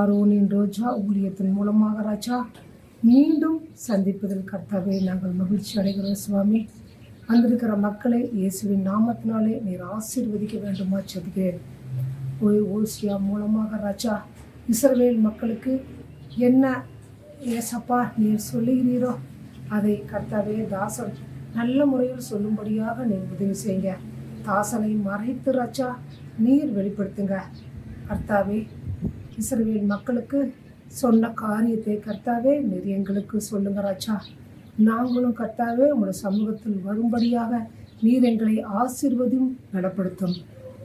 சாரோனின் ரோஜா ஊழியத்தின் மூலமாக ராஜா மீண்டும் சந்திப்பதில் கர்த்தாவே நாங்கள் மகிழ்ச்சி அடைகிறோம் சுவாமி. வந்திருக்கிற மக்களை இயேசுவின் நாமத்தினாலே நீர் ஆசீர்வதிக்க வேண்டுமா சொல்கிறேன். ஓசியா மூலமாக ராஜா இஸ்ரவேல் மக்களுக்கு என்ன ஏசப்பா நீர் சொல்லுகிறீரோ அதை கர்த்தாவே தாசன் நல்ல முறையில் சொல்லும்படியாக நீர் உதவி செய்யுங்க. தாசனை மறைத்து ராஜா நீர் வெளிப்படுத்துங்க கர்த்தாவே. இஸ்ரவேல் மக்களுக்கு சொன்ன காரியத்தை கர்த்தாவே நீர் எங்களுக்கு சொல்லுங்க ராஜா. நாங்களும் கர்த்தாவே உங்களுடைய சமூகத்தில் வரும்படியாக நீர் எங்களை ஆசீர்வதியும் நலப்படுத்தும்.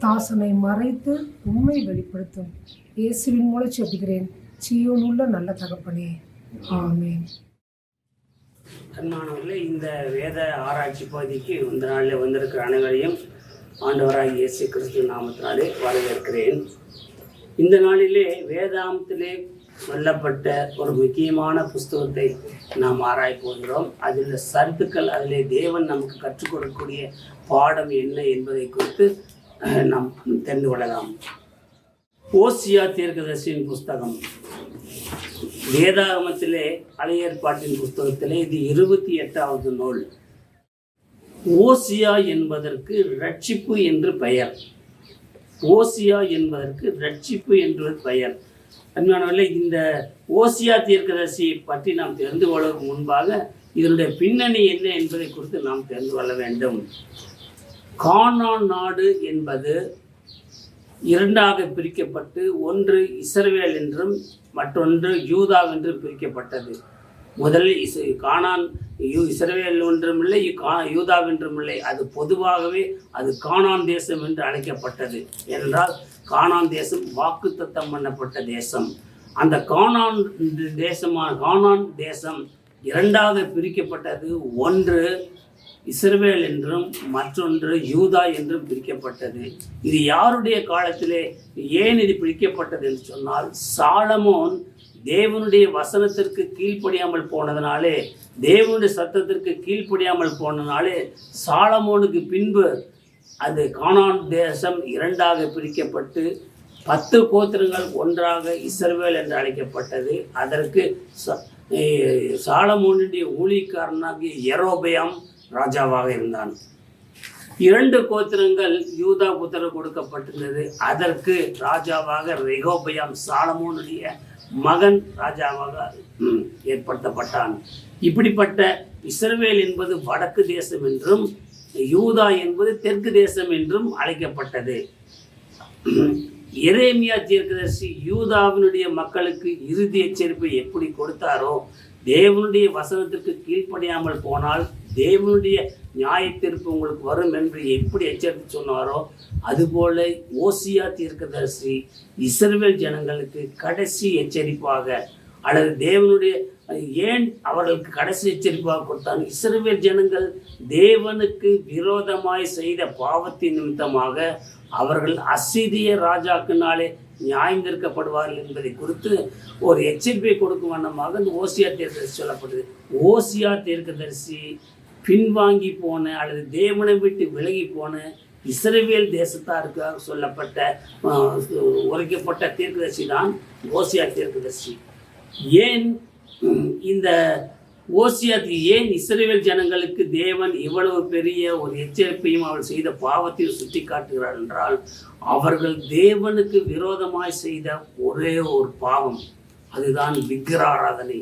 தாசனை மறைத்து உண்மை வெளிப்படுத்தும். இயேசுவின் மூலம் செபிக்கிறேன் சீயோன் உள்ள நல்ல தகப்பனே, ஆமென். அன்பானவர்களே, இந்த வேத ஆராய்ச்சி பகுதிக்கு இந்த நாளில் வந்திருக்கிற அனைவரையும் ஆண்டவராகிய இயேசு கிறிஸ்து நாமத்தினாலே வரவேற்கிறேன். இந்த நாளிலே வேதாந்தத்திலே சொல்லப்பட்ட ஒரு முக்கியமான புஸ்தகத்தை நாம் ஆராய்ச்சி போகிறோம். அதில் சருத்துக்கள், அதிலே தேவன் நமக்கு கற்றுக் கொடுக்கக்கூடிய பாடம் என்ன என்பதை குறித்து நாம் தெரிந்து கொள்ளலாம். ஓசியா தீர்க்கதரிசியின் புஸ்தகம் வேதாகமத்திலே பழைய ஏற்பாட்டின் புஸ்தகத்திலே இது 28வது நூல். ஓசியா என்பதற்கு ரட்சிப்பு என்று பெயர். ஓசியா என்பதற்கு ரட்சிப்பு என்று பெயர். அன்பானவர்களே, இந்த ஓசியா தீர்க்கதரிசியை பற்றி நாம் தெரிந்து கொள்வதற்கு முன்பாக இதனுடைய பின்னணி என்ன என்பதை குறித்து நாம் தெரிந்து கொள்ள வேண்டும். கானான் நாடு என்பது இரண்டாக பிரிக்கப்பட்டு ஒன்று இஸ்ரவேல் என்றும் மற்றொன்று யூதா என்றும் பிரிக்கப்பட்டது. முதலில் கானான் இஸ்ரவேல் ஒன்றும் இல்லை, யூதா என்றும் இல்லை. அது பொதுவாகவே அது கானான் தேசம் என்று அழைக்கப்பட்டது. என்றால் கானான் தேசம் வாக்குத்தத்தம் பண்ணப்பட்ட தேசம். அந்த கானான் தேசம் இரண்டாக பிரிக்கப்பட்டது. ஒன்று இஸ்ரவேல் என்றும் மற்றொன்று யூதா என்றும் பிரிக்கப்பட்டது. இது யாருடைய காலத்திலே ஏன் இது பிரிக்கப்பட்டது என்று சொன்னால், சாலமோன் தேவனுடைய வசனத்திற்கு கீழ்ப்படியாமல் போனதுனாலே, தேவனுடைய சத்தத்திற்கு கீழ்ப்படியாமல் போனதுனாலே சாலமோனுக்கு பின்பு அது கானான் தேசம் இரண்டாக பிரிக்கப்பட்டு 10 கோத்திரங்கள் ஒன்றாக இஸ்ரவேல் என்று அழைக்கப்பட்டது. அதற்கு சாலமோனுடைய ஊழியக்காரனாகிய யெரொபெயாம் ராஜாவாக இருந்தான். 2 கோத்திரங்கள் யூதா புத்திரர் கொடுக்கப்பட்டிருந்தது. அதற்கு ராஜாவாக ரெகொபெயாம் சாலமோனுடைய மகன் ராஜாவாக ஏற்படுத்தப்பட்டான். இப்படிப்பட்ட இஸ்ரவேல் என்பது வடக்கு தேசம் என்றும் யூதா என்பது தெற்கு தேசம் என்றும் அழைக்கப்பட்டது. எரேமியா தீர்க்கதரிசி யூதாவினுடைய மக்களுக்கு இறுதி எச்சரிப்பை எப்படி கொடுத்தாரோ, தேவனுடைய வசனத்திற்கு கீழ்ப்படியாமல் போனால் தேவனுடைய நியாயத்தீர்ப்பு உங்களுக்கு வரும் என்று எப்படி எச்சரித்து சொன்னாரோ, அதுபோல ஓசியா தீர்க்கதரிசி இஸ்ரவேல் ஜனங்களுக்கு கடைசி எச்சரிப்பாக, அல்லது தேவனுடைய ஏன் அவர்களுக்கு கடைசி எச்சரிப்பாக கொடுத்தாங்க, இஸ்ரவேல் ஜனங்கள் தேவனுக்கு விரோதமாய் செய்த பாவத்தின் நிமித்தமாக அவர்கள் அசீரிய ராஜாக்கினாலே நியாயந்திருக்கப்படுவார்கள் என்பதை குறித்து ஒரு எச்சரிப்பை கொடுக்கும் வண்ணமாக இந்த ஓசியா தீர்க்கதரிசி சொல்லப்படுது. ஓசியா தீர்க்கதரிசி பின்வாங்கி போன அல்லது தேவனை விட்டு விலகி போன இஸ்ரவேல் தேசத்தாருக்காக சொல்லப்பட்ட உரைக்கப்பட்ட தீர்க்கதரிசி தான் ஓசியா தீர்க்கதரிசி. ஏன் இந்த ஓசியாக்கு ஏன் இஸ்ரவேல் ஜனங்களுக்கு தேவன் இவ்வளவு பெரிய ஒரு எச்சரிப்பையும் அவள் செய்த பாவத்தையும் சுட்டி காட்டுகிறார் என்றால், அவர்கள் தேவனுக்கு விரோதமாய் செய்த ஒரே ஒரு பாவம், அதுதான் விக்கிர ஆராதனை.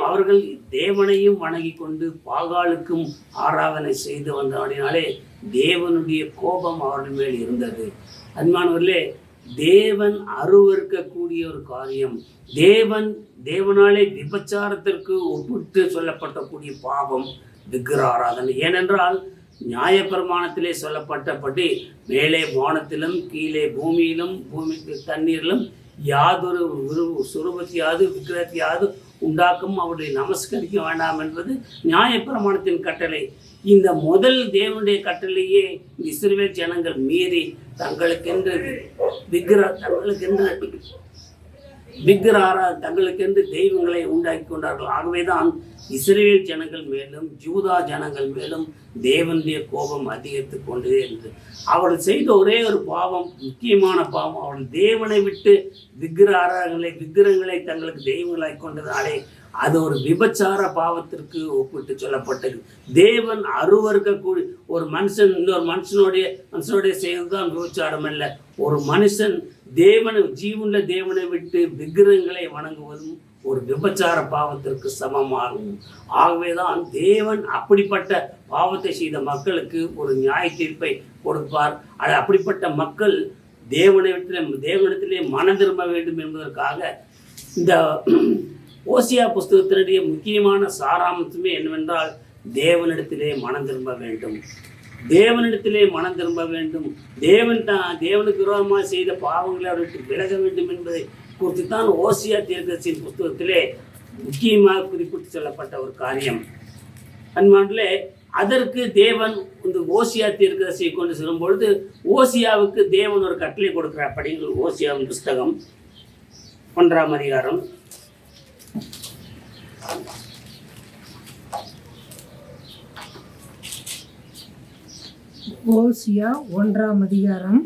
அவர்கள் தேவனையும் வணங்கி கொண்டு பாகாலுக்கும் ஆராதனை செய்து வந்தபடினாலே தேவனுடைய கோபம் அவர்கள் மேல் இருந்தது. அன்பானவர்களே, தேவன் அருவருக்கக்கூடிய ஒரு காரியம், தேவனாலே விபச்சாரத்திற்கு ஒப்பிட்டு சொல்லப்பட்டக்கூடிய பாவம் விக்கிர ஆராதனை. ஏனென்றால் நியாயப்பிரமாணத்திலே சொல்லப்பட்டபடி மேலே வானத்திலும் கீழே பூமியிலும் பூமிக்கு தண்ணீரிலும் யாதொரு சுரூபத்தையாவது விக்கிரத்தையாவது உண்டாக்கும் அவருடைய நமஸ்கரிக்க வேண்டாம் என்பது நியாயப்பிரமாணத்தின் கட்டளை. இந்த முதல் தேவனுடைய கட்டளையே இஸ்ரவேல் ஜனங்கள் மீறி தங்களுக்கென்று விக்கிரஹாரா தங்களுக்கென்று தெய்வங்களை உண்டாக்கி கொண்டார்கள். ஆகவேதான் இஸ்ரேல் ஜனங்கள் மேலும் யூதா ஜனங்கள் மேலும் தேவனுடைய கோபம் அதிகரித்து கொண்டே இருந்தது. அவர்கள் செய்த ஒரே ஒரு பாவம், முக்கியமான பாவம், அவர்கள் தேவனை விட்டு விக்கிரகங்களை தங்களுக்கு தெய்வங்களாய் கொண்டதாலே அது ஒரு விபச்சார பாவத்திற்கு ஒப்பிட்டு சொல்லப்பட்டது. தேவன் அருவருக்கக்கூடிய ஒரு மனுஷன் இன்னொரு மனுஷனுடைய செய்வதுதான் விபச்சாரம் அல்ல. ஒரு மனுஷன் ஜீவனுள்ள தேவனை விட்டு விக்கிரகங்களை வணங்குவதும் ஒரு விபச்சார பாவத்திற்கு சமமாகும். ஆகவேதான் தேவன் அப்படிப்பட்ட பாவத்தை செய்த மக்களுக்கு ஒரு நியாய தீர்ப்பை கொடுப்பார். அப்படிப்பட்ட மக்கள் தேவனிடத்திலே மனம் திரும்ப வேண்டும் என்பதற்காக இந்த ஓசியா புஸ்தகத்தினுடைய முக்கியமான சாராம்சமே என்னவென்றால் தேவனிடத்திலே மனம் திரும்ப வேண்டும், தேவனிடத்திலே மனம் திரும்ப வேண்டும், தேவனுக்கு விரோதமாக செய்த பாவங்களை அவருக்கு விலக வேண்டும் என்பதை குறித்து தான் ஓசியா தீர்க்கதரிசியின் புஸ்தகத்திலே முக்கியமாக குறிப்பிட்டு சொல்லப்பட்ட ஒரு காரியம். அன்பானவர்களே, அதற்கு தேவன் இந்த ஓசியா தீர்க்கதரிசியை கொண்டு செல்லும் பொழுது ஓசியாவுக்கு தேவன் ஒரு கட்டளை கொடுக்கிறார். படிங்கள் ஓசியாவின் புஸ்தகம் 1ஆம் அதிகாரம். ஓசியா 1ஆம் அதிகாரம்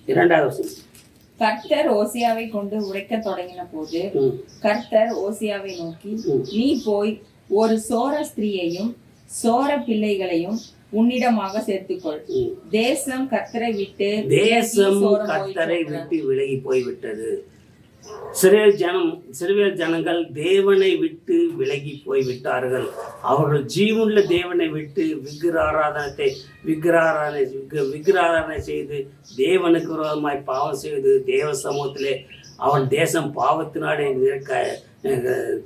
2வது வசனம். கர்த்தர் ஓசியாவை கொண்டு உரைக்க தொடங்கின போது கர்த்தர் ஓசியாவை நோக்கி, நீ போய் ஒரு சோர ஸ்திரீயையும் சோர பிள்ளைகளையும் உன்னிடமாக சேர்த்துக்கொள். தேசம் கர்த்தரை விட்டு விலகி போய்விட்டது. இஸ்ரவேல் ஜனங்கள் தேவனை விட்டு விலகி போய்விட்டார்கள். அவர்கள் ஜீவனுள்ள தேவனை விட்டு விக்கிரகாராதனை செய்து தேவனுக்கு விரோதமாய் பாவம் செய்து தேவ சமூகத்திலே அவன் தேசம்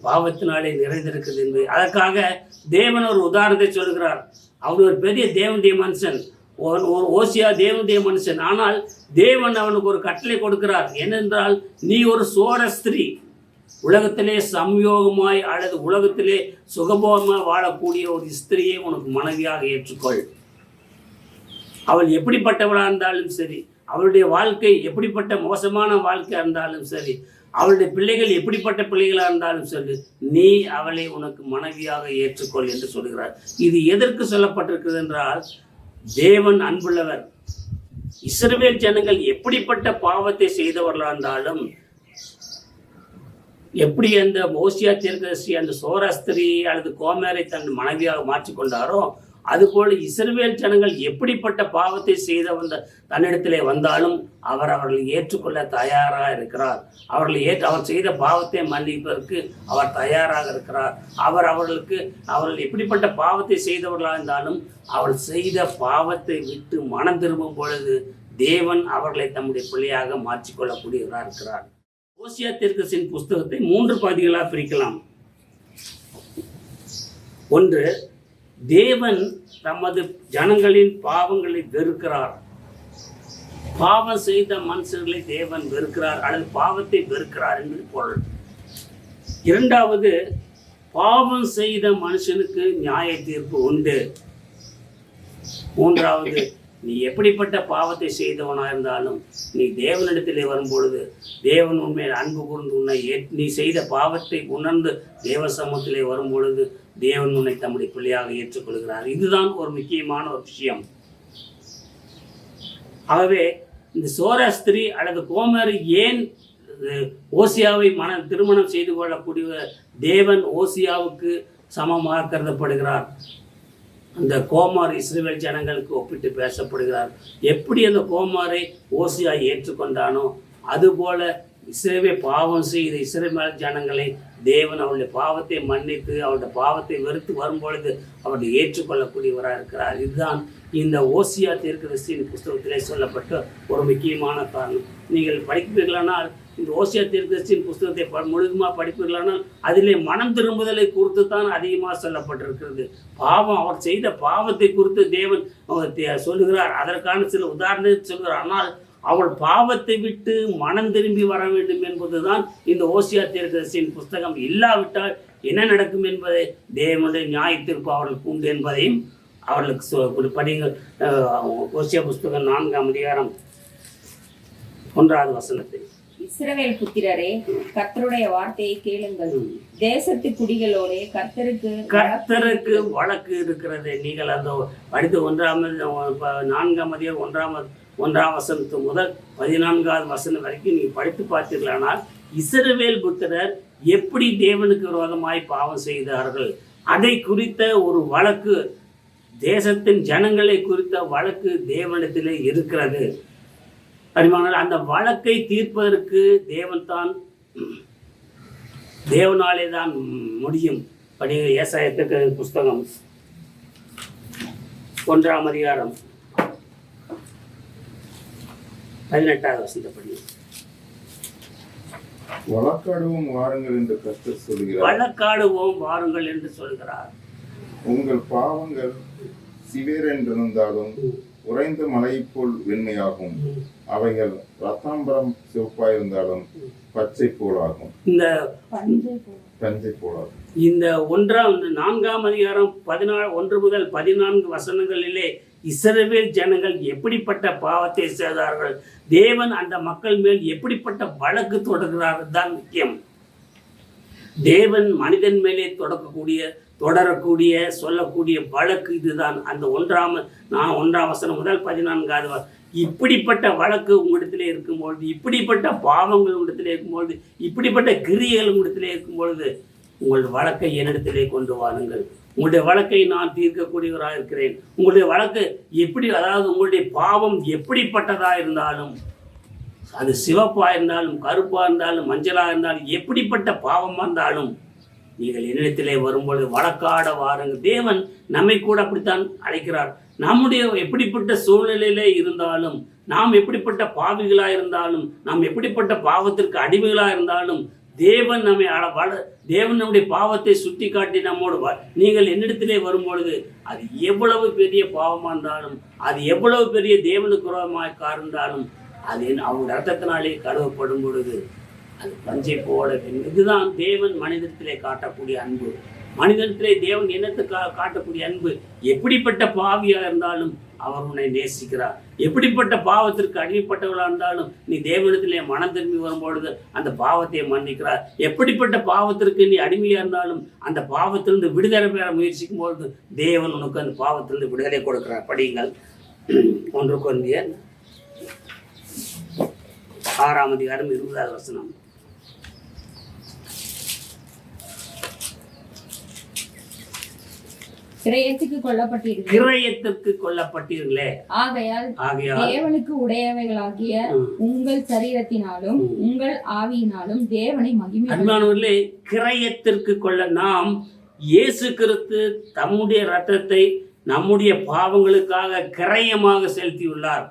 பாவத்தினாலே நிறைந்திருக்குது என்பது. அதற்காக தேவன் ஒரு உதாரணத்தை சொல்கிறார். அவர் ஒரு பெரிய தேவனுடைய மனுஷன், ஒரு ஓசியா தேவனுடைய மனுஷன். ஆனால் தேவன் அவனுக்கு ஒரு கட்டளை கொடுக்கிறார். என்னென்றால், நீ ஒரு சோர ஸ்திரீ, உலகத்திலே சம்யோகமாய் அல்லது உலகத்திலே சுகபோகமாய் வாழக்கூடிய ஒரு ஸ்திரியை உனக்கு மனைவியாக ஏற்றுக்கொள். அவள் எப்படிப்பட்டவளாக இருந்தாலும் சரி, அவளுடைய வாழ்க்கை எப்படிப்பட்ட மோசமான வாழ்க்கையாக இருந்தாலும் சரி, அவளுடைய பிள்ளைகள் எப்படிப்பட்ட பிள்ளைகளாக இருந்தாலும் சரி, நீ அவளை உனக்கு மனைவியாக ஏற்றுக்கொள் என்று சொல்கிறார். இது எதற்கு சொல்லப்பட்டிருக்கிறது என்றால், தேவன் அன்புள்ளவர். இஸ்ரவேல் ஜனங்கள் எப்படிப்பட்ட பாவத்தை செய்தவர்களாக இருந்தாலும், எப்படி அந்த ஓசியா தீர்க்கதரிசி அந்த சோரஸ்திரி அல்லது கோமேரை தன் மனைவியாக மாற்றிக்கொண்டாரோ, அதுபோல இஸ்ரவேல் ஜனங்கள் எப்படிப்பட்ட பாவத்தை செய்த தன்னிடத்திலே வந்தாலும் அவர்களை ஏற்றுக்கொள்ள தயாராக இருக்கிறார். அவர் செய்த பாவத்தை மன்னிப்பதற்கு அவர் தயாராக இருக்கிறார். அவர்கள் எப்படிப்பட்ட பாவத்தை செய்தவர்களாக இருந்தாலும் அவள் செய்த பாவத்தை விட்டு மனம் திரும்பும் பொழுது தேவன் அவர்களை தம்முடைய பிள்ளையாக மாற்றிக்கொள்ளக்கூடியவராக இருக்கிறார். ஓசியா தீர்க்கதரிசியின் புஸ்தகத்தை 3 பகுதிகளாக பிரிக்கலாம். ஒன்று, தேவன் தமது ஜனங்களின் பாவங்களை வெறுக்கிறார். பாவம் செய்த மனுஷர்களை தேவன் வெறுக்கிறார் அல்லது பாவத்தை வெறுக்கிறார் என்று பொருள். 2வது, பாவம் செய்த மனுஷனுக்கு நியாய தீர்ப்பு உண்டு. 3வது, நீ எப்படிப்பட்ட பாவத்தை செய்தவனாக இருந்தாலும் நீ தேவனிடத்திலே வரும்பொழுது தேவன் உண்மையில் அன்பு கூர்ந்து நீ செய்த பாவத்தை உணர்ந்து தேவ சமூகத்திலே வரும்பொழுது தேவன் உன்னை தம்முடைய பிள்ளையாக ஏற்றுக்கொள்கிறார். இதுதான் ஒரு முக்கியமான ஒரு விஷயம். ஆகவே இந்த சோரஸ்திரி அல்லது கோமர் ஏன் ஓசியாவை திருமணம் செய்து கொள்ளக்கூடிய தேவன் ஓசியாவுக்கு சமமாக கருதப்படுகிறார். அந்த கோமார் இஸ்ரவேல் ஜனங்களுக்கு ஒப்பிட்டு பேசப்படுகிறார். எப்படி அந்த கோமாரை ஓசியா ஏற்றுக்கொண்டானோ அதுபோல இஸ்ரவேல் பாவம் செய்த இஸ்ரவேல் ஜனங்களை தேவன் அவருடைய பாவத்தை மன்னித்து அவருடைய பாவத்தை வெறுத்து வரும்பொழுது அவருடைய ஏற்றுக்கொள்ளக்கூடியவராக இருக்கிறார். இதுதான் இந்த ஓசியா தீர்க்கதரிசியின் புஸ்தகத்திலே சொல்லப்பட்ட ஒரு முக்கியமான காரணம். நீங்கள் படிப்பீர்களானால் இந்த ஓசியா தீர்க்கதரிசியின் புஸ்தகத்தை முழுதுமாக படிப்பீர்களானால் அதிலே மனம் திரும்புதலை குறித்து தான் அதிகமாக சொல்லப்பட்டிருக்கிறது. அவர் செய்த பாவத்தை குறித்து தேவன் சொல்லுகிறார். அதற்கான சில உதாரணத்தை சொல்கிறார். ஆனால் அவள் பாவத்தை விட்டு மனம் திரும்பி வர வேண்டும் என்பதுதான் இந்த ஓசியா தீர்க்கதரிசியின் புஸ்தகம். இல்லாவிட்டால் என்ன நடக்கும் என்பதை தேவனுடைய நியாய தீர்ப்பு அவர்களுக்கு உண்டு என்பதையும் அவர்களுக்கு படிங்க. ஓசியா புஸ்தகம் 4ஆம் அதிகாரம் 1வது வசனத்தை. இஸ்ரவேல் புத்திரரே, கர்த்தருடைய வார்த்தையை கேளுங்கள். தேசத்து குடிகளோடே கர்த்தருக்கு வழக்கு இருக்கிறது. நீங்கள் அந்த படித்து 4ஆம் அதிகாரம் 1ஆம் வசனத்து முதல் 14வது வசனம் வரைக்கும் நீங்கள் படித்து பார்த்தீர்களானால் இஸ்ரவேல் புத்திரர் எப்படி தேவனுக்கு விரோதமாய் பாவம் செய்தார்கள் அதை குறித்த ஒரு வழக்கு, தேசத்தின் ஜனங்களை குறித்த வழக்கு தேவனிடத்திலே இருக்கிறது. அருமையானவர்களே, அந்த வழக்கை தீர்ப்பதற்கு தேவனாலே தான் முடியும். படி ஏசாயத்துக்கு புஸ்தகம் 1ஆம் அதிகாரம் 18வது வசனப்படி. வழக்காடுவோம் வாருங்கள் என்று கர்த்தர் சொல்கிறார். வழக்காடுவோம் வாருங்கள் என்று சொல்கிறார். உங்கள் பாவங்கள் சிவேரென்றிருந்தாலும் உறைந்த மலையை போல் வெண்மையாகும். அவைகள் ரத்தாம்பரம் சிவப்பாயிருந்தாலும் பச்சை போலாகும். பஞ்சை போலாகும். இந்த 4ஆம் அதிகாரம் 1 முதல் 14 வசனங்களிலே இஸ்ரவேல் ஜனங்கள் எப்படிப்பட்ட பாவத்தை செய்தார்கள், தேவன் அந்த மக்கள் மேல் எப்படிப்பட்ட வழக்கு தொடர்கிறார்கள் தான் முக்கியம். தேவன் மனிதன் மேலே தொடரக்கூடிய சொல்லக்கூடிய வழக்கு இதுதான். அந்த 1ஆம் வசனம் முதல் 14வது இப்படிப்பட்ட வழக்கு உங்களிடத்திலே இருக்கும்பொழுது, இப்படிப்பட்ட பாவங்கள் உங்களிடத்திலே இருக்கும்பொழுது, இப்படிப்பட்ட கிரியைகள் உங்களிடத்திலே இருக்கும்பொழுது உங்கள் வழக்கை என்னிடத்திலே கொண்டு வாருங்கள். உங்களுடைய வழக்கை நான் தீர்க்கக்கூடியவராக இருக்கிறேன். உங்களுடைய வழக்கு எப்படி, அதாவது உங்களுடைய பாவம் எப்படிப்பட்டதாக இருந்தாலும், அது சிவப்பாக இருந்தாலும் கருப்பாக இருந்தாலும் மஞ்சளாக இருந்தாலும் எப்படிப்பட்ட பாவமாக இருந்தாலும் நீங்கள் என்னிடத்திலே வரும்பொழுது வழக்காட வாருங்கள். தேவன் நம்மை கூட அப்படித்தான் அழைக்கிறார். நம்முடைய எப்படிப்பட்ட சூழ்நிலையிலே இருந்தாலும், நாம் எப்படிப்பட்ட பாவிகளாக இருந்தாலும், நாம் எப்படிப்பட்ட பாவத்திற்கு அடிமைகளாக இருந்தாலும் தேவன் நம்முடைய பாவத்தை சுட்டி காட்டி நம்மோடு நீங்கள் என்னிடத்திலே வரும்பொழுது அது எவ்வளவு பெரிய பாவமாக இருந்தாலும், அது எவ்வளவு பெரிய தேவனுக்கு விரோதமாக இருந்தாலும் அது அவங்க ரத்தத்தினாலே கழுவப்படும் பொழுது அது பஞ்சை போல. இதுதான் தேவன் மனிதத்திலே காட்டக்கூடிய அன்பு. மனிதத்திலே தேவன் என்னத்துக்கு காட்டக்கூடிய அன்பு, எப்படிப்பட்ட பாவியாக இருந்தாலும் அவர் உன்னை நேசிக்கிறார். எப்படிப்பட்ட பாவத்திற்கு அடிமைப்பட்டவர்களாக இருந்தாலும் நீ தேவனிடத்திலே மனம் திரும்பி வரும்பொழுது அந்த பாவத்தை மன்னிக்கிறார். எப்படிப்பட்ட பாவத்திற்கு நீ அடிமையாக இருந்தாலும் அந்த பாவத்திலிருந்து விடுதலை பெற முயற்சிக்கும் பொழுது தேவன் உனக்கு அந்த பாவத்திலிருந்து விடுதலை கொடுக்கிறார். படியுங்கள் 1 கொரிந்தியர் 6ஆம் அதிகாரம் 20வது வசனம். கிரயத்துக்கு கொல்லப்பட்டீர்களே, ஆகையால் தேவனுக்கு உடையவைகளாகிய உங்கள் சரீரத்தினாலும் உங்கள் ஆவியினாலும் தேவனை மகிமைப்படுத்துங்கள். கிரயத்திற்கு நாம் இயேசு கிறிஸ்து தம்முடைய இரத்தத்தை நம்முடைய பாவங்களுக்காக கிரயமாக செலுத்தியுள்ளார்.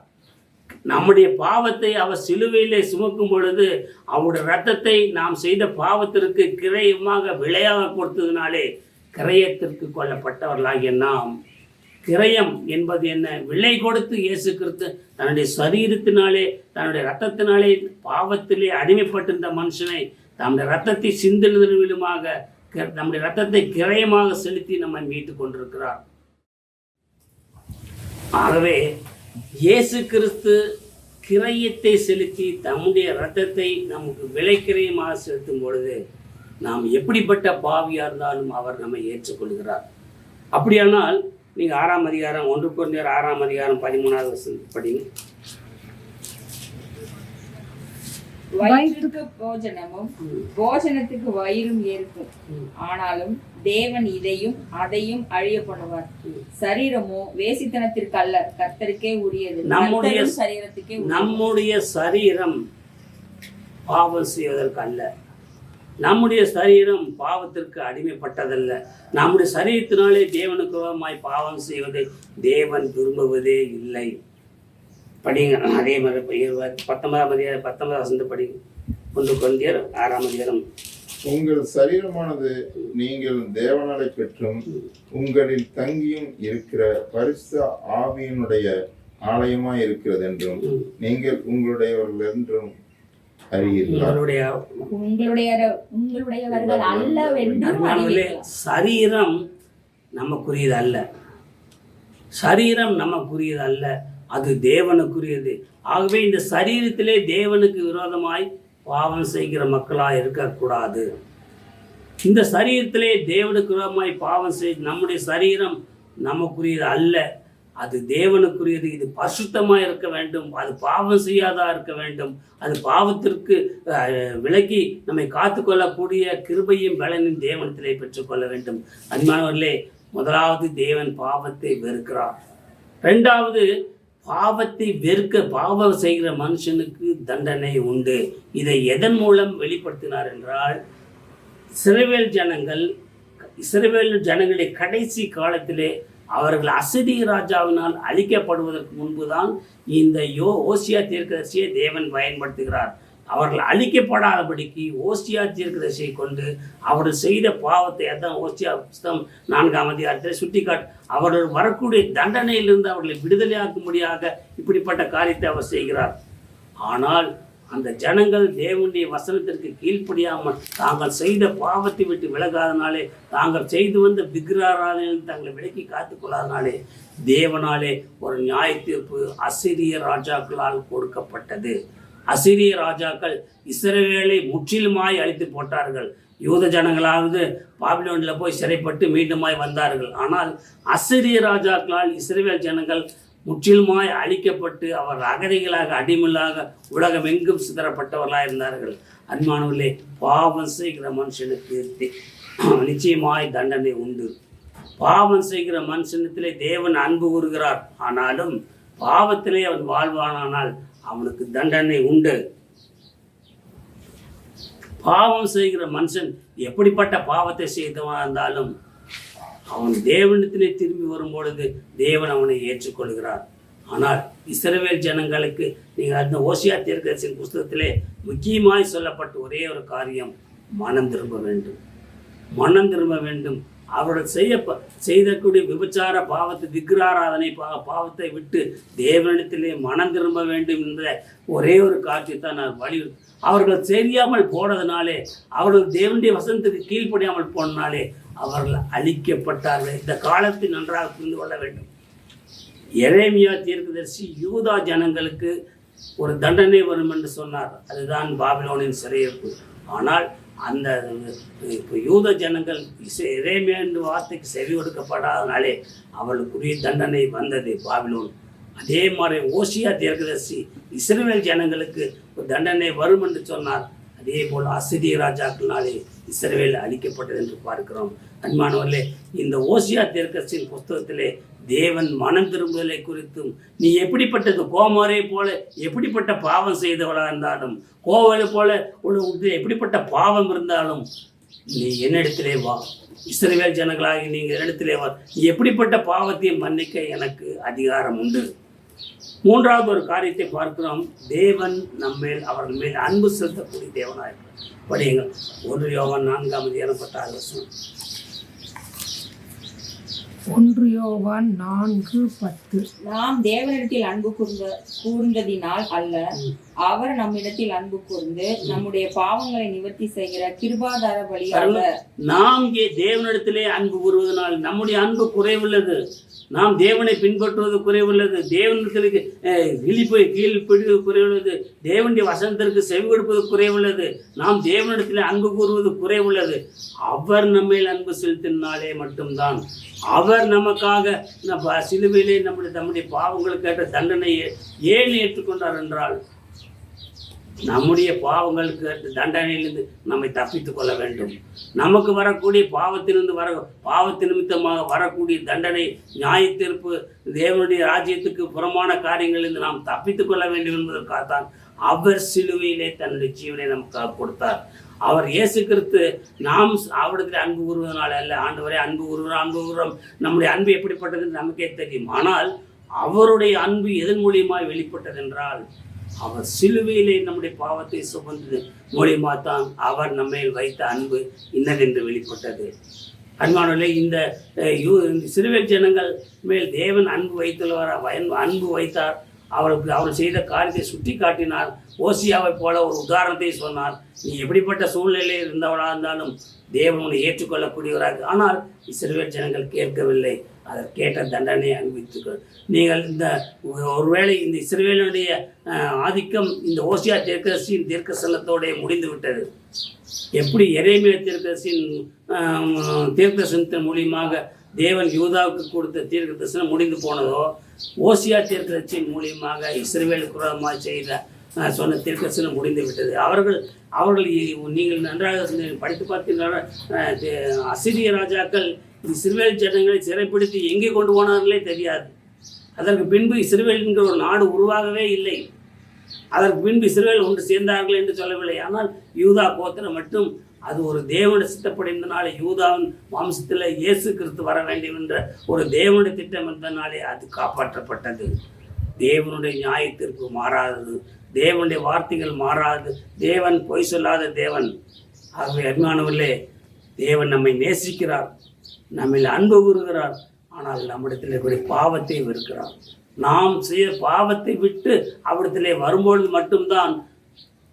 நம்முடைய பாவத்தை அவர் சிலுவையிலே சுமக்கும் பொழுது அவருடைய இரத்தத்தை நாம் செய்த பாவத்திற்கு கிரயமாக விலையாக கொடுத்ததினாலே கிரயத்திற்கு கொல்லப்பட்டவர்களாகிய நாம். கிரயம் என்பது என்ன? விலை கொடுத்து இயேசு கிறிஸ்து தன்னுடைய சரீரத்தினாலே தன்னுடைய இரத்தத்தினாலே பாவத்திலே அடிமைப்பட்டிருந்த மனுஷனை தன்னுடைய இரத்தத்தை சிந்தினதுமாக நம்முடைய இரத்தத்தை கிரயமாக செலுத்தி நம்மை மீட்டு கொண்டிருக்கிறார். ஆகவே இயேசு கிறிஸ்து கிரயத்தை செலுத்தி தம்முடைய இரத்தத்தை நமக்கு விலை கிரயமாக செலுத்தும் பொழுது நாம் எப்படிப்பட்ட பாவியாக இருந்தாலும் அவர் நம்மை ஏற்றுக்கொள்கிறார். அப்படியானால் நீங்கள் 6ஆம் அதிகாரம் 1 கொரிந்தியர் 6ஆம் அதிகாரம் 13வது வசனம் படிங்க. வயிற்றுக்கு போஜனமும் போஜனத்துக்கு வயிறும் இருக்கும், ஆனாலும் தேவன் இதையும் அதையும் அழிய பண்ணுவார். சரீரமோ வேசித்தனத்திற்கு அல்ல, கர்த்தருக்கே உரியது. நம்முடைய சரீரம் பாவம் செய்வதற்கு அல்ல, நம்முடைய சரீரம் பாவத்திற்கு அடிமைப்பட்டதல்ல. நம்முடைய சரீரத்தினாலே தேவனுக்கு விரோதமாய் பாவம் செய்வதை தேவன் விரும்புவதே இல்லை. படிங்க. அதே மாதிரி 19வது வசனத்தை படிங்க. 1 கொரிந்தியர் 6ஆம் அதிகாரம். உங்கள் சரீரமானது நீங்கள் தேவனாலே பெற்றும் உங்களில் தங்கியும் இருக்கிற பரிசுத்த ஆவியினுடைய ஆலயமாய் இருக்கிறது என்றும் நீங்கள் உங்களுடையவர்கள் என்றும் சரீரம் நமக்குரியது அல்ல, சரீரம் நமக்குரியது அல்ல. அது தேவனுக்குரியது. ஆகவே இந்த சரீரத்திலே தேவனுக்கு விரோதமாய் பாவம் செய்கிற மக்களாக இருக்கக்கூடாது. இந்த சரீரத்திலே தேவனுக்கு விரோதமாய் பாவம் நம்முடைய சரீரம் நமக்குரியது அல்ல, அது தேவனுக்குரியது. இது பரிசுத்தமாக இருக்க வேண்டும், அது பாவம் செய்யாதா இருக்க வேண்டும், அது பாவத்திற்கு விலக்கி நம்மை காத்துக்கொள்ளக்கூடிய கிருபையும் பலனும் தேவனத்திலே பெற்றுக்கொள்ள வேண்டும். அன்பானவர்களே, முதலாவது தேவன் பாவத்தை வெறுக்கிறார். ரெண்டாவது, பாவத்தை பாவம் செய்கிற மனுஷனுக்கு தண்டனை உண்டு. இதை எதன் மூலம் வெளிப்படுத்தினார் என்றால், இஸ்ரவேல் ஜனங்களுடைய கடைசி காலத்திலே அவர்கள் அசீரிய ராஜாவினால் அழிக்கப்படுவதற்கு முன்புதான் இந்த ஓசியா தீர்க்கதரிசியை தேவன் பயன்படுத்துகிறார். அவர்கள் அழிக்கப்படாதபடிக்கு ஓசியா தீர்க்கதரிசியை கொண்டு அவர்கள் செய்த பாவத்தை, அதான் ஓசியா புஸ்தகம் 4ஆம் அதிகாரத்தில் சுட்டிக்காட்டு, அவர்கள் வரக்கூடிய தண்டனையிலிருந்து அவர்களை விடுதலையாக்கும்படியாக இப்படிப்பட்ட காரியத்தை அவர் செய்கிறார். ஆனால் அந்த ஜனங்கள் தேவனுடைய வசனத்திற்கு கீழ்ப்படியாமல் தாங்கள் செய்த பாவத்தை விட்டு விலகாதனாலே, தாங்கள் செய்து வந்த விக்கிராராதனையில் தங்களை விலக்கி காத்துக்கொள்ளாதனாலே தேவனாலே ஒரு நியாய தீர்ப்பு அசீரிய ராஜாக்களால் கொடுக்கப்பட்டது. அசீரிய ராஜாக்கள் இஸ்ரவேலை முற்றிலுமாய் அழித்து போட்டார்கள். யூத ஜனங்களாவது பாபிலோனில் போய் சிறைப்பட்டு மீண்டுமாய் வந்தார்கள். ஆனால் அசீரிய ராஜாக்களால் இஸ்ரவேல் ஜனங்கள் முற்றிலுமாய் அழிக்கப்பட்டு அவர் அகதிகளாக அடிமையாக உலகம் எங்கும் சிதறப்பட்டவர்களாக இருந்தார்கள். அன்பானவர்களே, பாவம் செய்கிற மனுஷனுக்கு நிச்சயமாய் தண்டனை உண்டு. பாவம் செய்கிற மனுஷனத்திலே தேவன் அன்பு கூறுகிறார். ஆனாலும் பாவத்திலே அவன் வாழ்வானால் அவனுக்கு தண்டனை உண்டு. பாவம் செய்கிற மனுஷன் எப்படிப்பட்ட பாவத்தை செய்தவனாக இருந்தாலும் அவன் தேவனிடத்திலே திரும்பி வரும்பொழுது தேவன் அவனை ஏற்றுக்கொள்கிறார். ஆனால் இஸ்ரவேல் ஜனங்களுக்கு நீங்கள் அந்த ஓசியா தீர்க்கதரிசியின் புஸ்தகத்திலே முக்கியமாய் சொல்லப்பட்ட ஒரே ஒரு காரியம், மனம் திரும்ப வேண்டும். மனம் திரும்ப வேண்டும். அவர்கள் செய்யக்கூடிய விபச்சார பாவத்தை, விக்கிராராதனை பாவத்தை விட்டு தேவனிடத்திலே மனம் திரும்ப வேண்டும் என்ற ஒரே ஒரு காரியத்தை தான் நான் வலியுறுத்தி, அவர்கள் தெரியாமல் போனதுனாலே, அவர்கள் தேவனுடைய வசனத்துக்கு கீழ்ப்படியாமல் போனனாலே அவர்கள் அழிக்கப்பட்டார்கள். இந்த காலத்தை நன்றாக புரிந்து கொள்ள வேண்டும். எரேமியா தீர்க்கதரிசி யூதா ஜனங்களுக்கு ஒரு தண்டனை வரும் என்று சொன்னார். அதுதான் பாபிலோனின் சிறையிருப்பு. ஆனால் அந்த யூத ஜனங்கள் எரேமியா என்ற வார்த்தைக்கு செவி கொடுக்கப்படாதனாலே அவர்களுக்குரிய தண்டனை வந்தது, பாபிலோன். அதே மாதிரி ஓசியா தீர்க்கதரிசி இஸ்ரவேல் ஜனங்களுக்கு ஒரு தண்டனை வரும் என்று சொன்னார். அதே போல் அசீரிய ராஜாக்களினாலே இஸ்ரவேல் அழிக்கப்பட்டது என்று பார்க்கிறோம். அன்பானவர்களே, இந்த ஓசியா தீர்க்கதரிசியின் புஸ்தகத்திலே தேவன் மனம் திரும்புதலை குறித்தும், நீ எப்படிப்பட்டது கோமாரை போல எப்படிப்பட்ட பாவம் செய்தவளாக இருந்தாலும், கோவலை போல உள்ள எப்படிப்பட்ட பாவம் இருந்தாலும் நீ என்னிடத்திலே வா, இஸ்ரவேல் ஜனங்களாகி நீங்கள் என்னிடத்திலே வா, நீ எப்படிப்பட்ட பாவத்தையும் மன்னிக்க எனக்கு அதிகாரம் உண்டு. மூன்றாவது ஒரு காரியத்தை பார்க்கிறோம். தேவன் நம்மேல் அவர்கள் மேல் அன்பு செலுத்தக்கூடிய தேவனாக படியுங்கள். 1 யோவான் 4ஆம் அதிகாரம் 10ஆவது வசனம். 1 யோவான் 4:10. நாம் தேவனிடத்தில் அன்பு கூர்ந்ததினால் அல்ல, அவர் நம்மிடத்தில் அன்பு கூர்ந்து நம்முடைய பாவங்களை நிவர்த்தி செய்கிற கிருபாதார பலியாக. நாம் தேவனிடத்திலே அன்பு கூறுவதனால் நம்முடைய அன்பு குறைவுள்ளது. நாம் தேவனை பின்பற்றுவது குறைவுள்ளது. தேவனிடத்திற்கு கீழ்ப்படுவது குறைவுள்ளது. தேவனுடைய வசனத்திற்கு செவி கொடுப்பது குறைவுள்ளது. நாம் தேவனிடத்தில் அன்பு கூறுவது குறைவுள்ளது. அவர் நம்மேல் அன்பு செலுத்தினாலே மட்டும்தான். அவர் நமக்காக சிலுவையிலே நம்முடைய பாவங்களுக்கு ஏற்ற தண்டனையை ஏன் ஏற்றுக்கொண்டார் என்றால், நம்முடைய பாவங்களுக்கு தண்டனையிலிருந்து நம்மை தப்பித்துக் கொள்ள வேண்டும். நமக்கு வரக்கூடிய பாவத்தின் நிமித்தமாக வரக்கூடிய தண்டனை, நியாய தீர்ப்பு, தேவனுடைய ராஜ்யத்துக்கு புறமான காரியங்களிலிருந்து நாம் தப்பித்துக் கொள்ள வேண்டும் என்பதற்காகத்தான் அவர் சிலுவையிலே தன்னுடைய ஜீவனை நமக்காக கொடுத்தார். அவர் இயேசு கிறிஸ்து நாம் அவரிடத்தில் அன்பு கூறுவதனால அல்ல, ஆண்டவரே அன்பு கூறுகிறோம். நம்முடைய அன்பு எப்படிப்பட்டது நமக்கே தெரியும். ஆனால் அவருடைய அன்பு எதன் மூலியமாய் வெளிப்பட்டது என்றால், அவர் சிலுவையிலே நம்முடைய பாவத்தை சுமந்தது மூலியமாக தான் அவர் நம்மேல் வைத்த அன்பு இன்னதென்று வெளிப்பட்டது. அன்பானவர்களே, இந்த சிறுவேல் ஜனங்கள் மேல் தேவன் அன்பு வைத்தார். அவர் செய்த காரியத்தை சுட்டி காட்டினார். ஓசியாவை போல ஒரு உதாரணத்தை சொன்னார். நீ எப்படிப்பட்ட சூழ்நிலையில் இருந்தவளாக இருந்தாலும் தேவன் உன்னை ஏற்றுக்கொள்ளக்கூடியவராக. ஆனால் இஸ்ரவேல் ஜனங்கள் கேட்கவில்லை. அதை கேட்ட தண்டனையை அனுபவித்துக்கள். நீங்கள் இந்த ஒருவேளை இந்த இஸ்ரவேலுடைய ஆதிக்கம் இந்த ஓசியா தீர்க்கதரிசியின் தீர்க்கசனத்தோட முடிந்து விட்டது. எப்படி எரேமியா தீர்க்கதரிசனத்தின் மூலியமாக தேவன் யூதாவுக்கு கொடுத்த தீர்க்க தரிசனம் முடிந்து போனதோ, ஓசியா தீர்க்கதரிசியின் மூலியமாக இஸ்ரவேலுக்கு விரோதமாக செய்த சொன்ன தீர்க்கதரிசனம் முடிந்து விட்டது. அவர்கள் நீங்கள் நன்றாக படித்து பார்த்தீங்கன்னா அசீரிய ராஜாக்கள் இஸ்ரவேல் ஜனங்களை சிறைப்பிடித்து எங்கே கொண்டு போனார்களே தெரியாது. அதற்கு பின்பு இஸ்ரவேல் என்கிற ஒரு நாடு உருவாகவே இல்லை. அதற்கு பின்பு இஸ்ரவேல் ஒன்று சேர்ந்தார்கள் என்று சொல்லவில்லை. ஆனால் யூதா கோத்திரம் மட்டும் அது ஒரு தேவனுடைய சித்தப்படைந்தனாலே, யூதாவின் வம்சத்தில் இயேசு கிறிஸ்து வர வேண்டும் என்ற ஒரு தேவனுடைய திட்டம் இருந்தனாலே அது காப்பாற்றப்பட்டது. தேவனுடைய நியாயத்திற்கு மாறாதது, தேவனுடைய வார்த்தைகள் மாறாது, தேவன் பொய் சொல்லாத தேவன். ஆகவே அபிமானவில்லை, தேவன் நம்மை நேசிக்கிறார், நம்மில் அன்பு கூறுகிறார். ஆனால் நம்மிடத்தில் இருக்கக்கூடிய பாவத்தை வெறுக்கிறார். நாம் செய்ய பாவத்தை விட்டு அவரிடத்திலே வரும்பொழுது மட்டும்தான்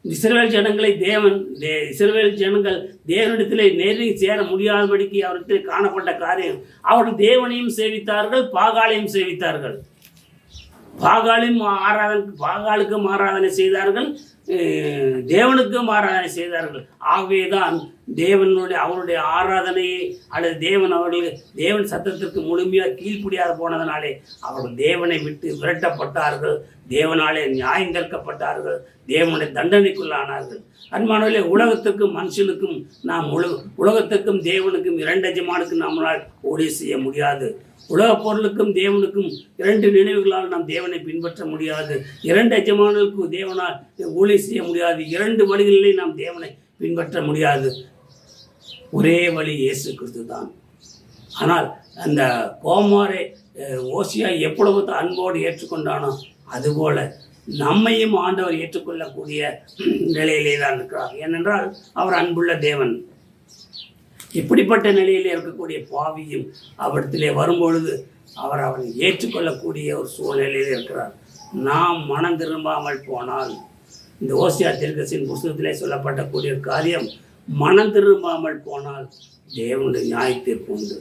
இஸ்ரவேல் ஜனங்கள் தேவனிடத்திலே நேரில் சேர முடியாதபடிக்கு அவரிடத்தில் காணப்பட்ட காரியம். அவர்கள் தேவனையும் சேவித்தார்கள், பாகாலையும் சேவித்தார்கள். பாகாலுக்கும் ஆராதனை செய்தார்கள், தேவனுக்கும் ஆராதனை செய்தார்கள். ஆகவேதான் அவருடைய ஆராதனையை அல்லது தேவன் சத்தத்திற்கு முழுமையாக கீழ்ப்படியாது போனதனாலே அவர்கள் தேவனை விட்டு விரட்டப்பட்டார்கள், தேவனாலே நியாயந்தற்கப்பட்டார்கள், தேவனுடைய தண்டனைக்குள்ளானார்கள். அன்பானவர்களே, உலகத்துக்கும் மனுஷனுக்கும் உலகத்துக்கும் தேவனுக்கும் இரண்டு எஜமானுக்கும் நம்மளால் ஊழியம் செய்ய முடியாது. உலகப் பொருளுக்கும் தேவனுக்கும் இரண்டு நினைவுகளால் நாம் தேவனை பின்பற்ற முடியாது. இரண்டு எஜமானுக்கும் தேவனால் ஊழியம் செய்ய முடியாது. இரண்டு வழிகளிலே நாம் தேவனை பின்பற்ற முடியாது. ஒரே வழி இயேசு கிறிஸ்து தான். ஆனால் அந்த கோமாரை ஓசியா எப்பொழுது அன்போடு ஏற்றுக்கொண்டானோ அதுபோல நம்மையும் ஆண்டவர் ஏற்றுக்கொள்ளக்கூடிய நிலையிலே தான் இருக்கிறார். ஏனென்றால் அவர் அன்புள்ள தேவன். இப்படிப்பட்ட நிலையில் இருக்கக்கூடிய பாவியும் அவரிடத்திலே வரும்பொழுது அவனை ஏற்றுக்கொள்ளக்கூடிய ஒரு சூழ்நிலையில் இருக்கிறார். நாம் மனம் திரும்பாமல் போனால், இந்த ஓசியா தீர்க்கதரிசியின் புத்தகத்திலே சொல்லப்படக்கூடிய காரியம், மனம் திரும்பாமல் போனால் தேவனுடைய நியாயத்தீர்ப்பு உண்டு.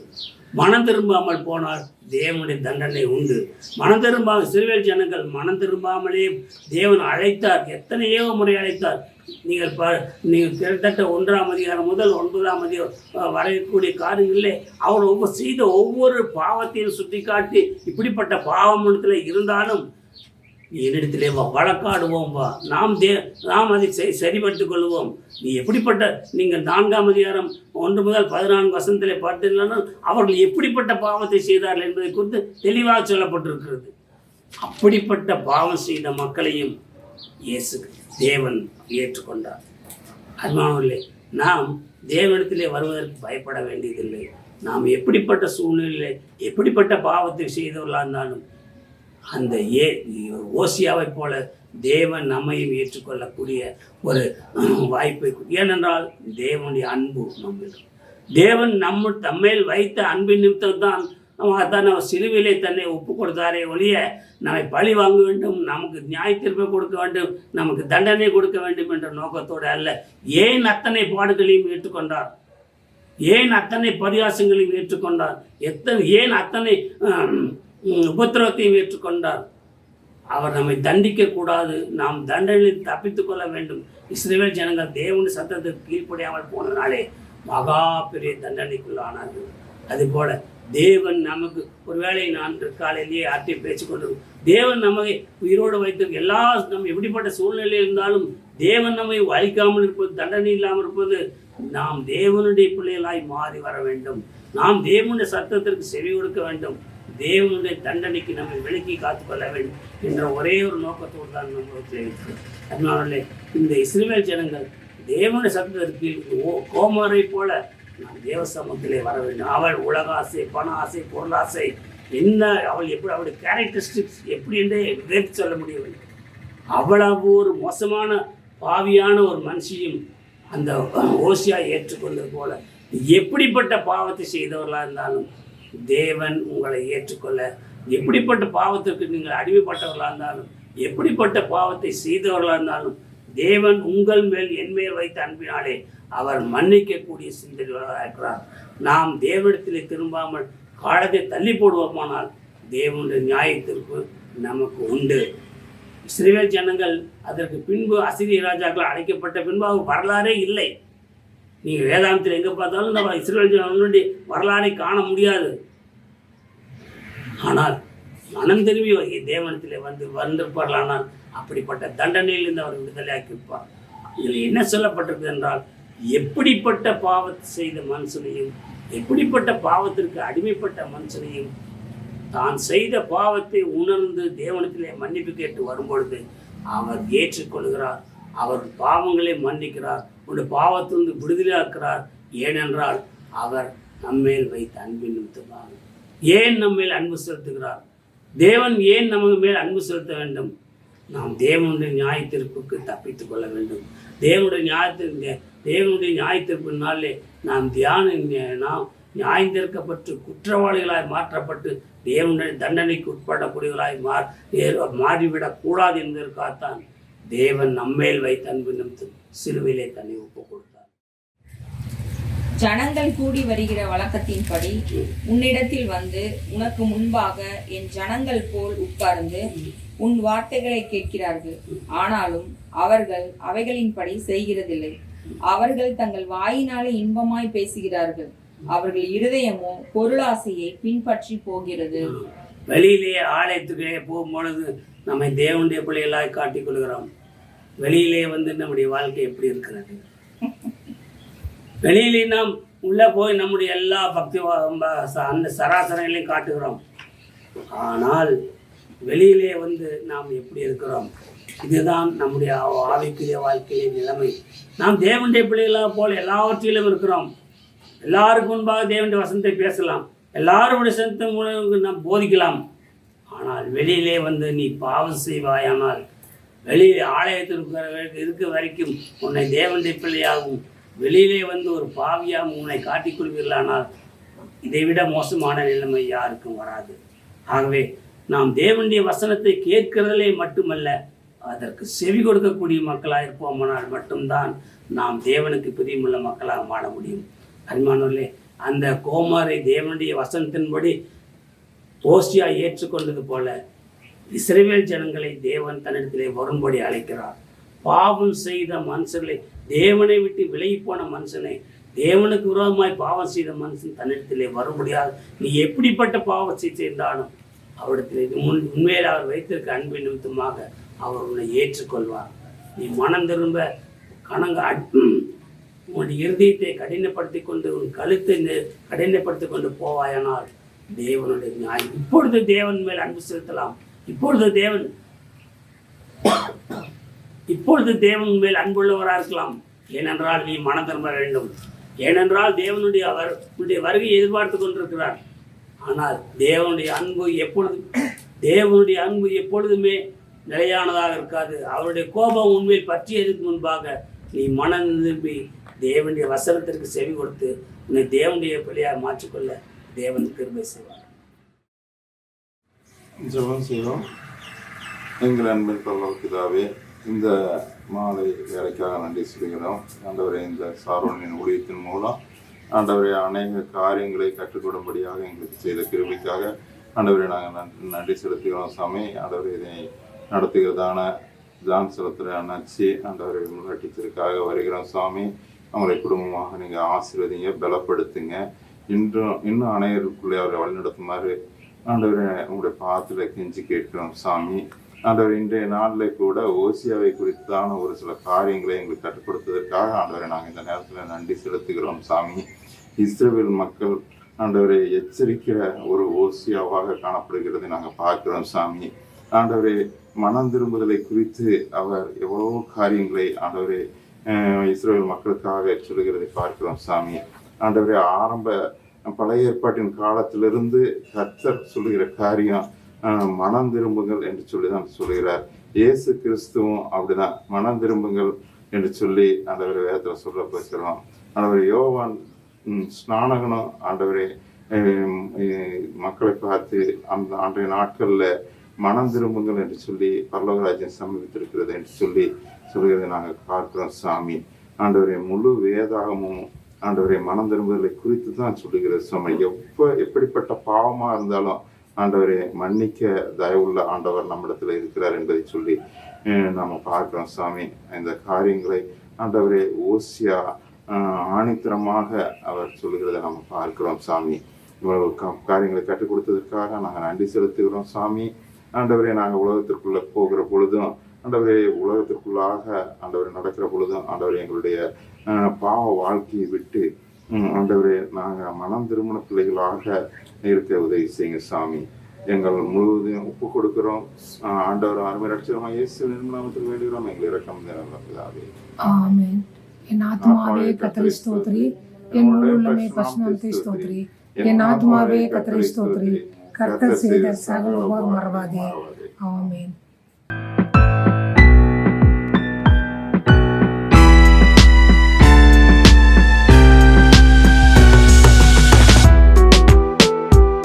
மனம் திரும்பாமல் போனால் தேவனுடைய தண்டனை உண்டு. மனம் திரும்பாமல் இஸ்ரவேல் ஜனங்கள் மனம் திரும்பாமலே தேவன் அழைத்தார், எத்தனையோ முறை அழைத்தார். நீங்கள் கிட்டத்தட்ட 1ஆம் அதிகாரம் முதல் 9ஆம் அதிகாரம் வரையக்கூடிய காரியங்களிலே அவர் செய்த ஒவ்வொரு பாவத்தையும் சுட்டி காட்டி, இப்படிப்பட்ட பாவம் இருந்தாலும் என்னிடத்திலே வழக்காடுவோம், நாம் அதை சரிபடுத்திக் கொள்வோம். நீ எப்படிப்பட்ட நீங்கள் 4ஆம் அதிகாரம் 1 முதல் 14 வசனத்திலே பார்த்தீங்கன்னா அவர்கள் எப்படிப்பட்ட பாவத்தை செய்தார்கள் என்பதை குறித்து தெளிவாக சொல்லப்பட்டிருக்கிறது. அப்படிப்பட்ட பாவம் செய்த மக்களையும் இயேசு தேவன் ஏற்றுக்கொண்டார். அன்பானவர்களே, நாம் தேவனிடத்திலே வருவதற்கு பயப்பட வேண்டியதில்லை. நாம் எப்படிப்பட்ட சூழ்நிலையிலே எப்படிப்பட்ட பாவத்தை செய்தவர்களாக இருந்தாலும் அந்த ஓசியாவை போல தேவன் நம்மையும் ஏற்றுக்கொள்ளக்கூடிய ஒரு வாய்ப்பை, ஏனென்றால் தேவனுடைய அன்பு நம்மில், தேவன் தம்மேல் வைத்த அன்பின் நிமித்தம் தான் அவர் சிலுவிலே தன்னை ஒப்பு கொடுத்தாரே ஒழிய நம்மை பழி வாங்க வேண்டும், நமக்கு நியாய தீர்ப்பை கொடுக்க வேண்டும், நமக்கு தண்டனை கொடுக்க வேண்டும் என்ற நோக்கத்தோடு அல்ல. ஏன் அத்தனை பாடுகளையும் ஏற்றுக்கொண்டார்? ஏன் அத்தனை பரிகாசங்களையும் ஏற்றுக்கொண்டார்? ஏன் அத்தனை உபத்திரவத்தையும் ஏற்றுக்கொண்டார்? அவர் நம்மை தண்டிக்க கூடாது, நாம் தண்டனையில் தப்பித்துக் கொள்ள வேண்டும். இஸ்ரவேல் ஜனங்கள் தேவனுடைய சத்தத்திற்கு கீழ்ப்படியாமல் போனதுனாலே மகா பெரிய தண்டனைக்குள்ளானார்கள். அதுபோல தேவன் நமக்கு ஒருவேளை நான் காலையிலேயே ஆட்டி பேசிக்கொண்டு தேவன் நம்மை உயிரோடு வைத்து நம்ம எப்படிப்பட்ட சூழ்நிலை இருந்தாலும் தேவன் நம்மை அழிக்காமல் இருப்பது, தண்டனை இல்லாமல் இருப்பது, நாம் தேவனுடைய பிள்ளைகளாய் மாறி வர வேண்டும். நாம் தேவனுடைய சத்தத்திற்கு செவி கொடுக்க வேண்டும். தேவனுடைய தண்டனைக்கு நம்மை விலக்கி காத்துக்கொள்ள வேண்டும் என்ற ஒரே ஒரு நோக்கத்தோடு தான் நம்மளுக்கு. அதனாலே இந்த இஸ்ரவேல் ஜனங்கள் தேவனுடைய சத்தத்திற்கு கோமாரை போல நாம் தேவ சமூகத்திலே வர வேண்டும். அவள் உலக ஆசை, பண ஆசை, பொருளாசை என்ன, அவளுடைய கேரக்டரிஸ்டிக்ஸ் எப்படி என்றே விவரித்து சொல்ல முடியவில்லை. அவ்வளவு ஒரு மோசமான பாவியான ஒரு மனுஷியும் அந்த ஓசியா ஏற்றுக்கொண்டது போல எப்படிப்பட்ட பாவத்தை செய்தவர்களாக இருந்தாலும் தேவன் உங்களை ஏற்றுக்கொள்ள, எப்படிப்பட்ட பாவத்திற்கு நீங்கள் அடிமைப்பட்டவர்களாக இருந்தாலும் எப்படிப்பட்ட பாவத்தை செய்தவர்களாக இருந்தாலும் தேவன் உங்கள் மேல் என் மேல் வைத்த அன்பினாலே அவர் மன்னிக்கக்கூடிய சிந்தனையாக இருக்கிறார். நாம் தேவனிடத்திலே திரும்பாமல் காலத்தை தள்ளி போடுவோமானால் தேவனுடைய நியாயத்திற்கு நமக்கு உண்டு. இஸ்ரவேல் ஜனங்கள் அதற்கு பின்பு அசீரிய ராஜாக்கள் அழைக்கப்பட்ட பின்பு அவங்க வரலாறே இல்லை. நீங்கள் வேதாந்தத்தில் எங்கே பார்த்தாலும் நம்ம இஸ்ரவேல் ஜனங்களுடைய வரலாறை காண முடியாது. ஆனால் மனம் திரும்பி தேவனத்தில் வந்திருப்பார்களானால் அப்படிப்பட்ட தண்டனையிலிருந்து அவர் விடுதலையாக்கியிருப்பார். இதில் என்ன சொல்லப்பட்டிருக்கு என்றால், எப்படிப்பட்ட பாவத்தை செய்த மனுஷனையும் எப்படிப்பட்ட பாவத்திற்கு அடிமைப்பட்ட மனுஷனையும் தான் செய்த பாவத்தை உணர்ந்து தேவனத்திலே மன்னிப்பு கேட்டு வரும்பொழுது அவர் ஏற்றுக்கொள்கிறார். அவர் பாவங்களை மன்னிக்கிறார், உடைய பாவத்திலிருந்து விடுதலையாக்கிறார். ஏனென்றால் அவர் நம்மேல் வைத்த அன்பின் நிமித்தமாக. ஏன் நம்மேல் அன்பு செலுத்துகிறார்? தேவன் ஏன் நமக்கு மேல் அன்பு செலுத்த வேண்டும்? நாம் தேவனுடைய நியாயத்தீர்ப்புக்கு தப்பித்துக் கொள்ள வேண்டும். தேவனுடைய நியாயத்தீர்ப்பினாலே நாம் நியாயந்தீர்க்கப்பட்டு குற்றவாளிகளாய் மாற்றப்பட்டு தேவனுடைய தண்டனைக்கு உட்படக்கூடியவர்களாய் மாறிவிடக் கூடாது என்பதற்காகத்தான் தேவன் நம்மேல் வைத்த அன்பு நிமித்தம் சிலுவையிலே தன்னை ஒப்புக் கொடுத்தார். ஜனங்கள் கூடி வருகிற வழக்கத்தின்படி உன்னிடத்தில் வந்து உனக்கு முன்பாக என் ஜனங்கள் போல் உட்கார்ந்து உன் வார்த்தைகளை கேட்கிறார்கள். ஆனாலும் அவர்கள் அவைகளின்படி செய்கிறதில்லை. அவர்கள் தங்கள் வாயினாலே இன்பமாய் பேசுகிறார்கள். அவர்கள் இருதயமோ பொருளாசையை பின்பற்றி போகிறது. வெளியிலே ஆலயத்துக்கே போகும்பொழுது நம்மை தேவனுடைய பிள்ளைகளாய் காட்டிக் கொள்கிறோம். வெளியிலே நம்முடைய வாழ்க்கை எப்படி இருக்கிறது? வெளியிலே நாம் உள்ளே போய் நம்முடைய எல்லா பக்தி அந்த சராசரங்களையும் காட்டுகிறோம். ஆனால் வெளியிலே நாம் எப்படி இருக்கிறோம்? இதுதான் நம்முடைய ஆவிக்குரிய வாழ்க்கையிலே நிலைமை. நாம் தேவனுடைய பிள்ளைகளாக போல எல்லாவற்றிலும் இருக்கிறோம். எல்லாருக்கும் முன்பாக தேவனுடைய வசனத்தை பேசலாம், எல்லாருடைய சத்தம் நாம் போதிக்கலாம். ஆனால் வெளியிலே நீ பாவம் செய்வாயானால், வெளியிலே ஆலயத்தில் இருக்க வரைக்கும் உன்னை தேவனுடைய பிள்ளையாகவும் வெளியிலே ஒரு பாவியாகவும் உன்னை காட்டிக்கொள்வீர்களானால் இதைவிட மோசமான நிலைமை யாருக்கும் வராது. ஆகவே நாம் தேவனுடைய வசனத்தை கேட்கிறதிலே மட்டுமல்ல, அதற்கு செவி கொடுக்கக்கூடிய மக்களாக இருப்போமானால் மட்டும்தான் நாம் தேவனுக்கு பிரியமுள்ள மக்களாக மாற முடியும். அருமையானவர்களே, அந்த கோமாரை தேவனுடைய வசனத்தின்படி ஓசியா ஏற்றுக்கொண்டது போல இஸ்ரவேல் ஜனங்களை தேவன் தன்னிடத்திலே வரும்படி அழைக்கிறார். பாவம் செய்த மனுஷர்களை, தேவனை விட்டு விலகி போன மனுஷனை, தேவனுக்கு விரோதமாய் பாவம் செய்த மனுஷன் தன்னிடத்திலே வரும்படியாக நீ எப்படிப்பட்ட பாவத்தை செய்தாலும் அவரிடத்தில் உண்மையில் அவர் வைத்திருக்க அன்பின் நிமித்தமாக அவர் உன்னை ஏற்றுக்கொள்வார். நீ மனம் திரும்ப உன் இருதயத்தை கடினப்படுத்தி கொண்டு உன் கழுத்தை கடினப்படுத்தி கொண்டு போவாயானால் தேவனுடைய நியாயம். இப்பொழுது தேவன் மேல் அன்பு செலுத்தலாம். இப்பொழுது தேவன் மேல் அன்புள்ளவராக இருக்கலாம். ஏனென்றால் நீ மனம் திரும்ப வேண்டும். ஏனென்றால் அவருடைய வருகையை எதிர்பார்த்து கொண்டிருக்கிறார். ஆனால் தேவனுடைய அன்பு எப்பொழுதுமே நிலையானதாக இருக்காது. அவருடைய கோபம் உண்மையில் பற்றியதுக்கு முன்பாக நீ மனம் திரும்பி தேவனுடைய வசனத்திற்கு செவி கொடுத்து உன்னை தேவனுடைய பிள்ளையாக மாற்றிக்கொள்ள தேவன் கிருபை செய்வார். ஜெபம் செய்வோம். எங்கள் அன்பின் பரலோக, இந்த மாலை வேலைக்காக நன்றி சொல்கிறோம். ஆண்டவரே, இந்த சாரோனின் ஊழியத்தின் மூலம் ஆண்டவரே அநேக காரியங்களை கற்றுக்கொடும்படியாக எங்களுக்கு செய்த கிருபைக்காக ஆண்டவரே நாங்கள் நன்றி செலுத்துகிறோம். சாமி, ஆண்டவரே இதை நடத்துகிறதான ஜான் செலுத்துகிற அண்ணாச்சி ஆண்டவரை டீச்சருக்காக வருகிறோம். சாமி, அவங்களை குடும்பமாக நீங்கள் ஆசீர்வதிங்க, பலப்படுத்துங்க. இன்னும் அனைவருக்குள்ளே அவரை வழிநடத்துமாறு ஆண்டவரை உங்களுடைய பாதத்தில் கெஞ்சி கேட்கிறோம். சாமி, ஆண்டவர் இன்றைய நாளில் கூட ஓசியாவை குறித்தான ஒரு சில காரியங்களை எங்களுக்கு கற்றுக் கொடுத்ததற்காக ஆண்டவரை நாங்கள் இந்த நேரத்தில் நன்றி செலுத்துகிறோம். சாமி, இஸ்ரவேல் மக்கள் ஆண்டவரை எச்சரிக்கிற ஒரு ஓசியாவாக காணப்படுகிறதை நாங்கள் பார்க்கிறோம். சாமி, ஆண்டவரே மனம் திரும்புதலை குறித்து அவர் எவ்வளவோ காரியங்களை ஆண்டவரே இஸ்ரவேல் மக்களுக்காக சொல்லுகிறதை பார்க்கிறோம். சாமி, ஆண்டவரே பழைய ஏற்பாட்டின் காலத்திலிருந்து கர்த்தர் சொல்லுகிற காரியம் மனம் திரும்புங்கள் என்று சொல்லிதான் சொல்லுகிறார். இயேசு கிறிஸ்துவும் அப்படிதான் மனம் திரும்புங்கள் என்று சொல்லி ஆண்டவரை வேதத்தில் சொல்ல போகிறோம். ஆண்டவர் யோவான் ஸ்நானகனும் ஆண்டவரே மக்களை பார்த்து அந்த அன்றைய நாட்களில் மனம் திரும்புங்கள் என்று சொல்லி பரலோகராஜ்யம் சமீபித்திருக்கிறது என்று சொல்லி சொல்கிறதை நாங்கள் பார்க்கிறோம் சாமி. ஆண்டவரே, முழு வேதாகமும் ஆண்டவரே மனம் திரும்புதலை குறித்து தான் சொல்லுகிறது சுவாமி. எப்படிப்பட்ட பாவமாக இருந்தாலும் ஆண்டவரை மன்னிக்க தயவுள்ள ஆண்டவர் நம்மிடத்தில் இருக்கிறார் என்பதை சொல்லி நம்ம பார்க்கிறோம் சாமி. இந்த காரியங்களை ஆண்டவரே ஓசியா ஆணித்தரமாக அவர் சொல்லுகிறத நம்ம பார்க்கிறோம் சாமி. இவ்வளவு காரியங்களை கற்றுக் கொடுத்ததற்காக நாங்கள் நன்றி செலுத்துகிறோம் சாமி. ஆண்டவரே, நாங்கள் உலகத்திற்குள்ள போகிற பொழுதும் ஆண்டவரே, உலகத்திற்குள்ளாக ஆண்டவரை நடக்கிற பொழுதும் ஆண்டவரே, எங்களுடைய பாவ வாழ்க்கையை விட்டு ஆண்டவரே நாங்கள் மனம் திருமண பிள்ளைகளாக இருக்க உதவி செய்யுங்க சாமி. எங்கள் முழுவதையும் ஒப்பு கொடுக்கிறோம். ஆண்டவர் அருமை ரட்சகமாக இயேசு நாமத்தில் வேண்டுகிறோம். எங்கள் இரக்கம் பிதாவே. ஆமென். என் ஆத்துமாவே கர்த்தரை ஸ்தோத்திரி, என் முழு உள்ளமே பரிசுத்தத்தை ஸ்தோத்திரி. என் ஆத்துமாவே கர்த்தரை ஸ்தோத்திரி, கர்த்தர் செய்த சகல உபகாரம் மறவாதே. ஆமென்.